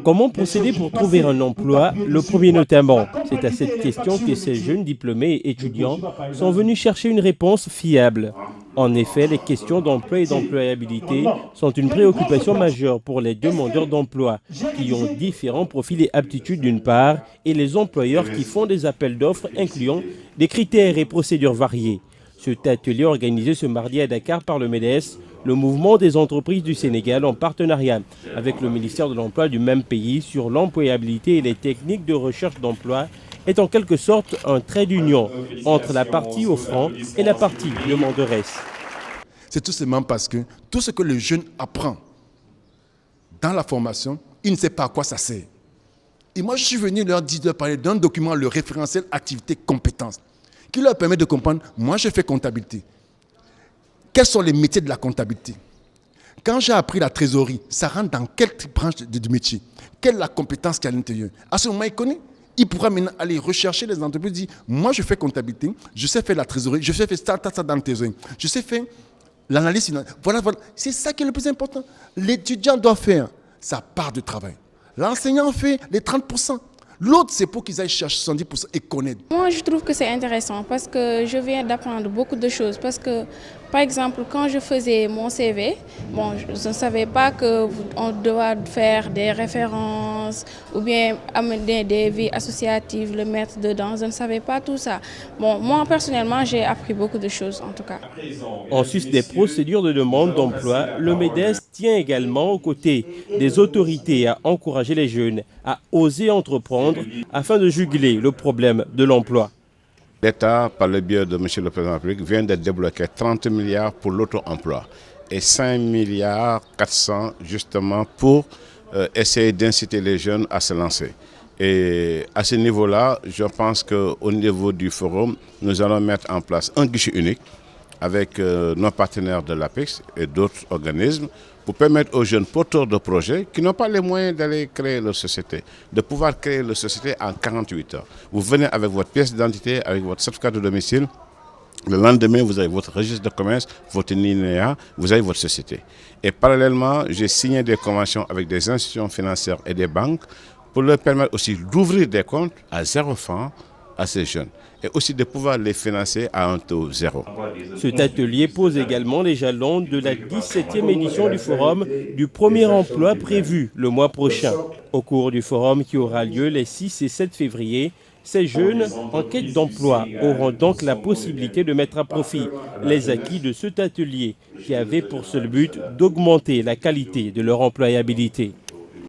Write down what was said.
Comment procéder pour trouver un emploi, le premier notamment? C'est à cette question que ces jeunes diplômés et étudiants sont venus chercher une réponse fiable. En effet, les questions d'emploi et d'employabilité sont une préoccupation majeure pour les demandeurs d'emploi qui ont différents profils et aptitudes d'une part et les employeurs qui font des appels d'offres incluant des critères et procédures variées. Cet atelier organisé ce mardi à Dakar par le MEDES, le mouvement des entreprises du Sénégal en partenariat avec le ministère de l'Emploi du même pays sur l'employabilité et les techniques de recherche d'emploi est en quelque sorte un trait d'union entre la partie offrant et la partie demanderesse. C'est tout simplement parce que tout ce que le jeune apprend dans la formation, il ne sait pas à quoi ça sert. Et moi, je suis venu leur parler d'un document, le référentiel activité compétences, qui leur permet de comprendre, moi je fais comptabilité. Quels sont les métiers de la comptabilité? Quand j'ai appris la trésorerie, ça rentre dans quelle branche de métier? Quelle est la compétence qu'il y a à l'intérieur? À ce moment, il connaît. Il pourra maintenant aller rechercher les entreprises, dire, moi je fais comptabilité, je sais faire la trésorerie, je sais faire ça dans la trésorerie, je sais faire l'analyse financière. Voilà. C'est ça qui est le plus important. L'étudiant doit faire sa part de travail. L'enseignant fait les 30%. L'autre, c'est pour qu'ils aillent chercher 70% et connaître. Moi, je trouve que c'est intéressant parce que je viens d'apprendre beaucoup de choses. Parce que, par exemple, quand je faisais mon CV, bon, je ne savais pas qu'on doit faire des références ou bien amener des vies associatives, le mettre dedans. Je ne savais pas tout ça. Bon, moi, personnellement, j'ai appris beaucoup de choses, en tout cas. En sus des procédures de demande d'emploi, le MEDES tient également aux côtés des autorités à encourager les jeunes à oser entreprendre afin de juguler le problème de l'emploi. L'État, par le biais de M. le Président de la République, vient de débloquer 30 milliards pour l'auto-emploi et 5 milliards 400 justement pour essayer d'inciter les jeunes à se lancer. Et à ce niveau-là, je pense qu'au niveau du forum, nous allons mettre en place un guichet unique avec nos partenaires de l'APEX et d'autres organismes pour permettre aux jeunes porteurs de projets qui n'ont pas les moyens d'aller créer leur société, de pouvoir créer leur société en 48 heures. Vous venez avec votre pièce d'identité, avec votre certificat de domicile. Le lendemain, vous avez votre registre de commerce, votre NINEA, vous avez votre société. Et parallèlement, j'ai signé des conventions avec des institutions financières et des banques pour leur permettre aussi d'ouvrir des comptes à 0 francs à ces jeunes et aussi de pouvoir les financer à un taux zéro. Cet atelier pose également les jalons de la 17e édition du Forum du premier emploi prévu le mois prochain. Au cours du forum qui aura lieu les 6 et 7 février, ces jeunes en quête d'emploi auront donc la possibilité de mettre à profit les acquis de cet atelier qui avait pour seul but d'augmenter la qualité de leur employabilité.